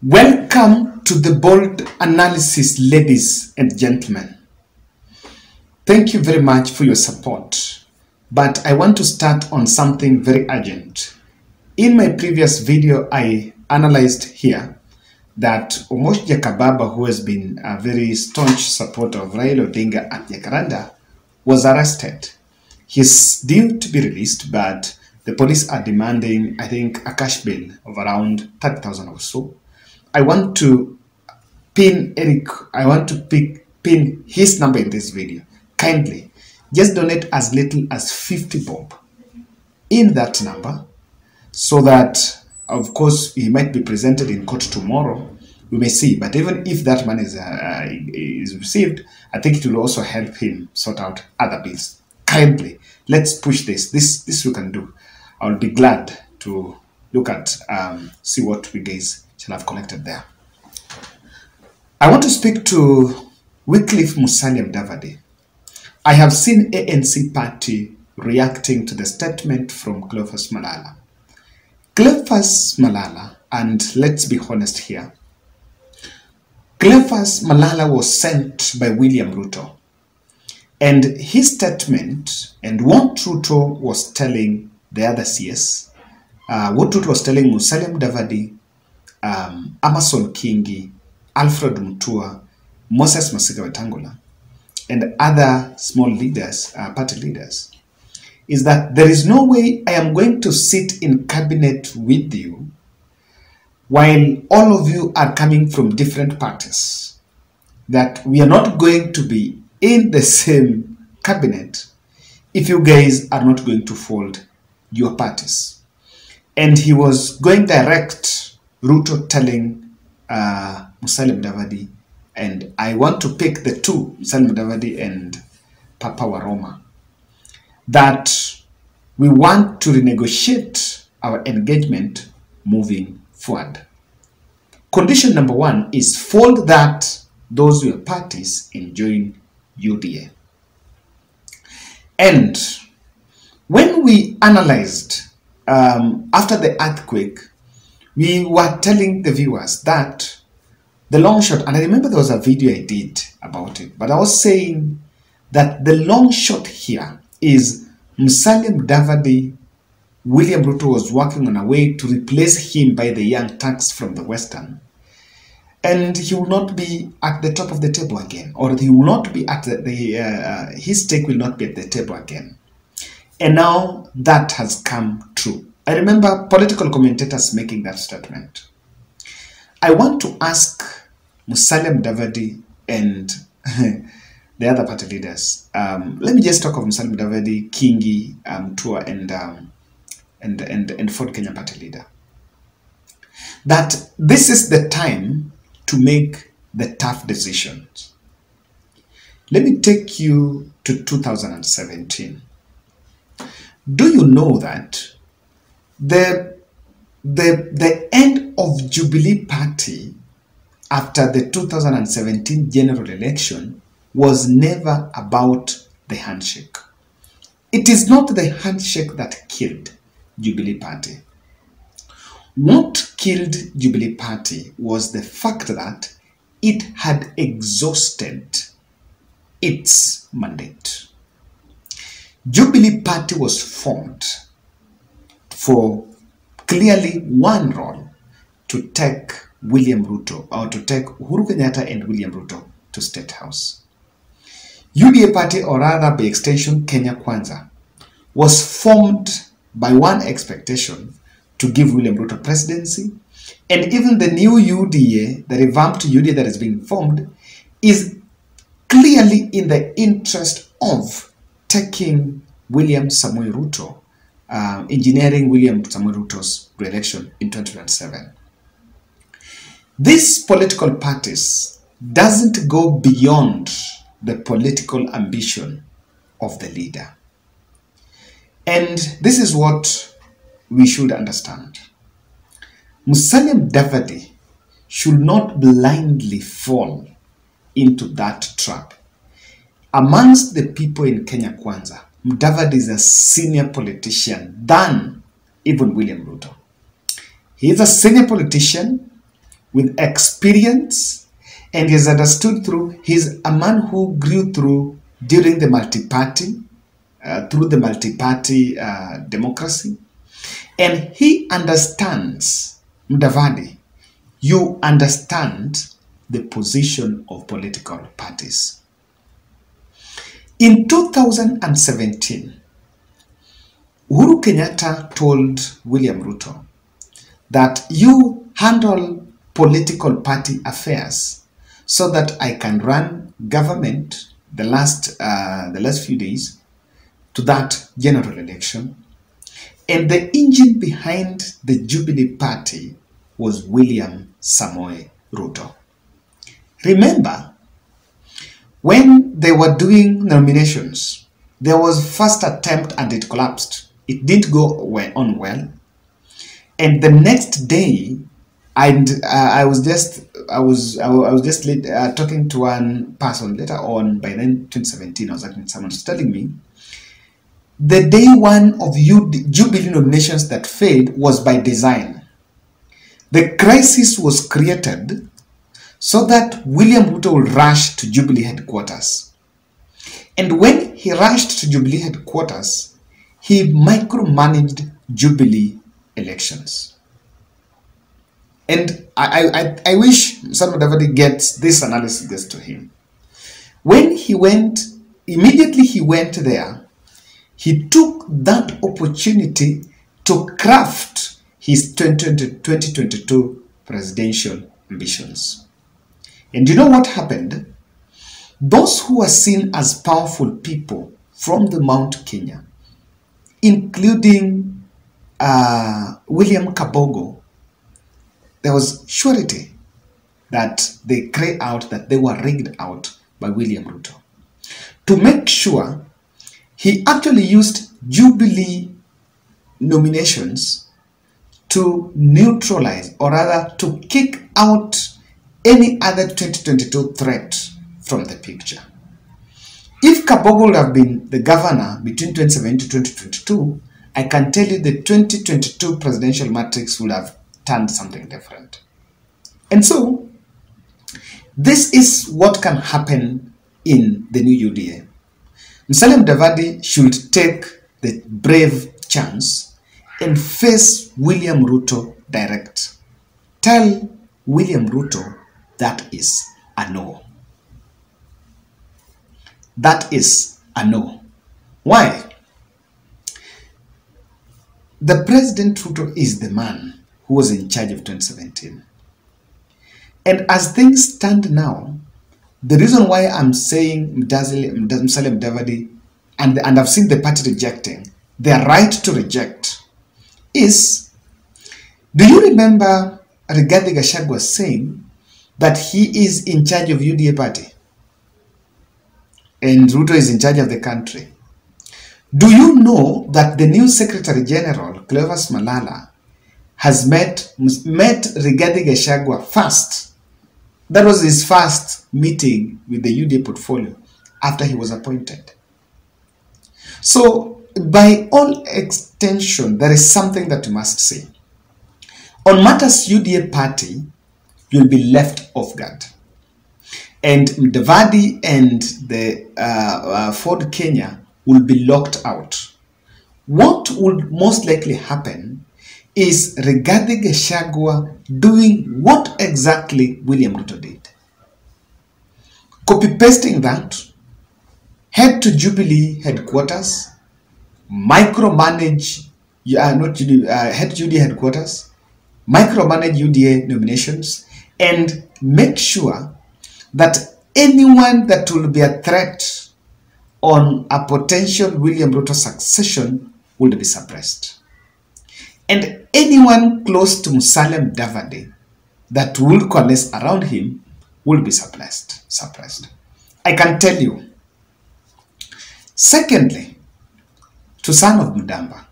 Welcome to the bold analysis, ladies and gentlemen. Thank you very much for your support, but I want to start on something very urgent. In my previous video, I analyzed here that Poached, who has been a very staunch supporter of Raila Odinga at Jacaranda, was arrested. He's due to be released, but the police are demanding, I think, a cash bail of around 30,000 or so. I want to pin his number in this video. Kindly, just donate as little as 50 bob in that number, so that, of course, he might be presented in court tomorrow. We may see, but even if that money is received, I think it will also help him sort out other bills. Kindly, let's push this. This we can do. I'll be glad to look at, see what we guys shall have collected there. I want to speak to Wycliffe Mudavadi. I have seen ANC party reacting to the statement from Cleophas Malala. Cleophas Malala, and let's be honest here, Cleophas Malala was sent by William RUTO. And his statement, and what RUTO was telling the other CS, what RUTO was telling Mudavadi, Amason Kingi, Alfred Mutua, Moses Masika Wetangula, and other small leaders, party leaders, is that there is no way I am going to sit in cabinet with you while all of you are coming from different parties, that we are not going to be in the same cabinet if you guys are not going to fold your parties. And he was going direct, RUTO telling Mudavadi, and I want to pick the two, Mudavadi and Papa Waroma, that we want to renegotiate our engagement moving forward. Condition number one is fold that those were parties and join UDA. And when we analyzed after the earthquake, we were telling the viewers that the long shot, and I remember there was a video I did about it, but I was saying that the long shot here is Mudavadi, William RUTO was working on a way to replace him by the young Turks from the Western. And he will not be at the top of the table again, or he will not be at his stake will not be at the table again. And now that has come true. I remember political commentators making that statement. I want to ask Mudavadi and the other party leaders. Let me just talk of Mudavadi, Kingi, Mutua, and Ford Kenya party leader. That this is the time to make the tough decisions. Let me take you to 2017. Do you know that the end of Jubilee Party after the 2017 general election was never about the handshake? It is not the handshake that killed Jubilee Party. What killed Jubilee Party was the fact that it had exhausted its mandate. Jubilee Party was formed for clearly one role, to take William RUTO, or to take Uhuru Kenyatta and William RUTO to State House. UDA Party, or rather by extension Kenya Kwanza, was formed by one expectation, to give William RUTO presidency, and even the new UDA, the revamped UDA that is being formed, is clearly in the interest of taking William Samoei RUTO, engineering William Samoei RUTO's re-election in 2027. These political parties doesn't go beyond the political ambition of the leader. And this is what we should understand. Mudavadi should not blindly fall into that trap. Amongst the people in Kenya Kwanza, Mudavadi is a senior politician than even William RUTO. He is a senior politician with experience, and he is understood through, he's a man who grew through during the multi-party, through the multi-party democracy, and he understands, Mudavadi, you understand the position of political parties. In 2017, Uhuru Kenyatta told William Ruto that you handle political party affairs so that I can run government the last few days to that general election. And the engine behind the Jubilee Party was William Samoei Ruto. Remember, when they were doing nominations, there was first attempt and it collapsed. It didn't go on well. And the next day, I was just talking to one person later on. By then, 2017, I was talking to someone who's telling me the day one of Jubilee nominations that failed was by design. The crisis was created so that William Ruto will rush to Jubilee headquarters. And when he rushed to Jubilee headquarters, he micromanaged Jubilee elections. And I wish somebody gets this analysis gets to him. When he went, immediately he went there, he took that opportunity to craft his 2022 presidential ambitions. And you know what happened? Those who are seen as powerful people from the Mount Kenya, including William Kabogo, there was surety that they cried out that they were rigged out by William Ruto. To make sure, he actually used Jubilee nominations to neutralize, or rather to kick out any other 2022 threat from the picture. If Kabogo would have been the governor between 2017 to 2022, I can tell you the 2022 presidential matrix would have turned something different. And so, this is what can happen in the new UDA. Musalia Mudavadi should take the brave chance and face William Ruto direct. Tell William Ruto that is a no. That is a no. Why? The President Ruto is the man who was in charge of 2017. And as things stand now, the reason why I'm saying Musalia Mudavadi, and I've seen the party rejecting, their right to reject, is, do you remember Rigathi Gachagua saying that he is in charge of UDA party and Ruto is in charge of the country? Do you know that the new Secretary General, Cleophas Malala, has met Rigathi Gachagua first? That was his first meeting with the UDA portfolio after he was appointed. So, by all extension, there is something that you must say. On matters UDA party, you'll be left off guard. And Mudavadi and the Ford Kenya will be locked out. What would most likely happen is Rigathi Gachagua doing what exactly William Ruto did. Copy-pasting that, head to Jubilee headquarters, micromanage, head to UDA headquarters, micromanage UDA nominations, and make sure that anyone that will be a threat on a potential William Ruto succession would be suppressed. And anyone close to Musalia Mudavadi that will coalesce around him will be suppressed. I can tell you. Secondly, to son of Mudamba,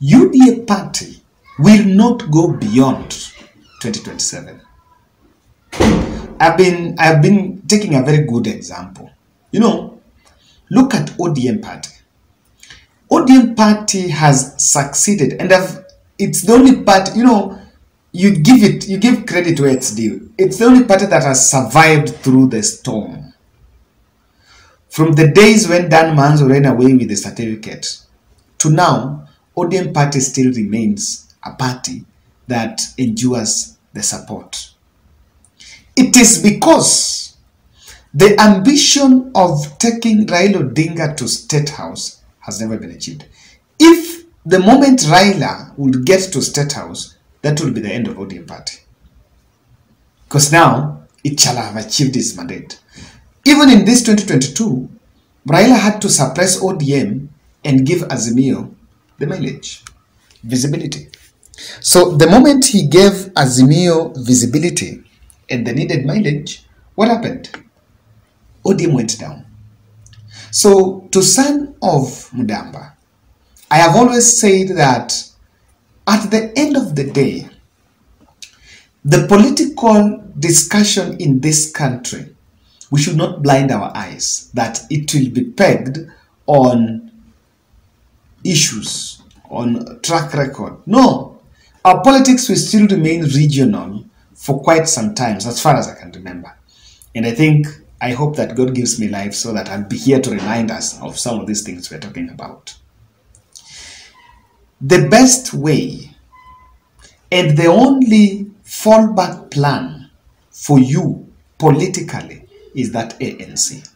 UDA party will not go beyond 2027. I've been taking a very good example. You know, look at ODM party. ODM party has succeeded, and it's the only party, you know, you give credit where it's due. It's the only party that has survived through the storm. From the days when Dan Manzo ran away with the certificate to now, ODM party still remains a party that endures the support. It is because the ambition of taking Raila Odinga to State House has never been achieved. If the moment Raila would get to State House, that will be the end of ODM party. Because now, it shall have achieved its mandate. Even in this 2022, Raila had to suppress ODM and give Azimio the mileage, visibility. So the moment he gave Azimio visibility and the needed mileage, what happened? ODM went down. So to son of Mudamba, I have always said that at the end of the day, the political discussion in this country, we should not blind our eyes that it will be pegged on issues, on track record. No, our politics will still remain regional for quite some time, as far as I can remember. And I hope that God gives me life so that I'll be here to remind us of some of these things we're talking about. The best way and the only fallback plan for you politically is that ANC.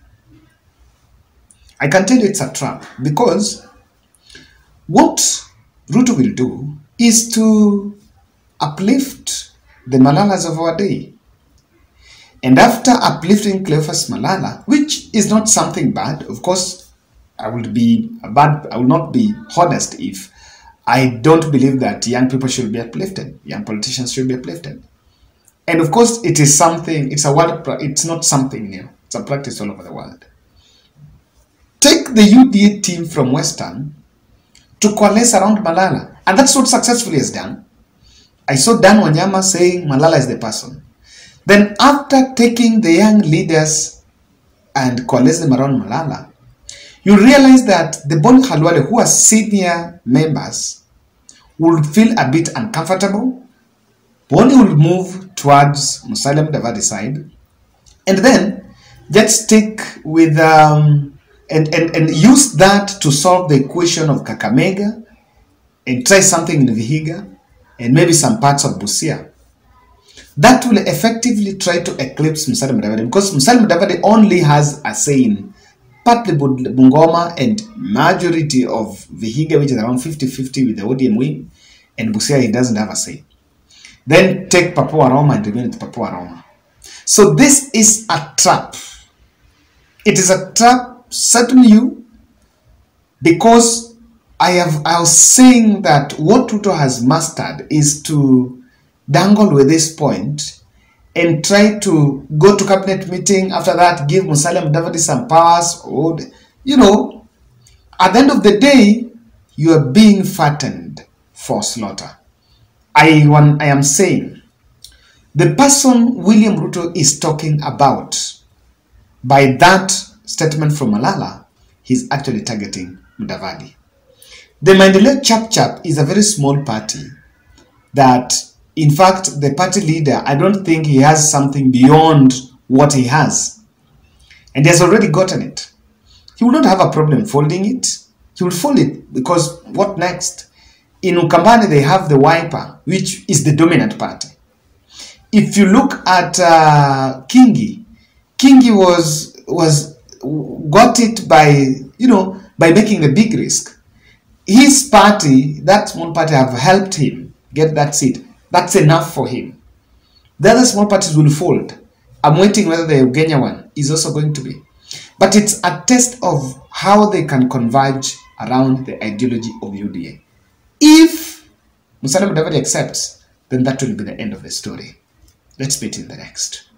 I can tell you it's a trap, because what RUTO will do is to uplift the Malalas of our day. And after uplifting Cleophas Malala, which is not something bad, of course, I will not be honest if I don't believe that young people should be uplifted, young politicians should be uplifted. And of course, it is something, it's not something new. It's a practice all over the world. Take the UDA team from Western to coalesce around Malala. And that's what successfully is done. I saw Dan Wanyama saying Malala is the person. Then after taking the young leaders and coalesce them around Malala, you realize that the Boni Khalwale, who are senior members, will feel a bit uncomfortable. Boni will move towards Musalia Mudavadi side, and then just stick with and use that to solve the equation of Kakamega, and try something in Vihiga, and maybe some parts of Busia. That will effectively try to eclipse Musalia Mudavadi, because Musalia Mudavadi only has a say in partly Bungoma and majority of Vihiga, which is around 50-50 with the ODM wing, and Busia, he doesn't have a say. Then take Papua Roma and remain with Papua Roma. So this is a trap. It is a trap set on you, because I was saying that what RUTO has mastered is to dangle with this point and try to go to cabinet meeting, after that give Musalia Mudavadi some powers, or, at the end of the day, you are being fattened for slaughter. I am saying, the person William RUTO is talking about, by that statement from Malala, he's actually targeting Mudavadi. The Maendeleo Chap is a very small party that, in fact, the party leader, I don't think he has something beyond what he has. And he has already gotten it. He will not have a problem folding it. He will fold it, because what next? In Ukambani, they have the Wiper, which is the dominant party. If you look at Kingi got it by making a big risk. His party, that small party, have helped him get that seat. That's enough for him. The other small parties will fold. I'm waiting whether the Ugenya one is also going to be. But it's a test of how they can converge around the ideology of UDA. If Musalia Mudavadi accepts, then that will be the end of the story. Let's meet in the next.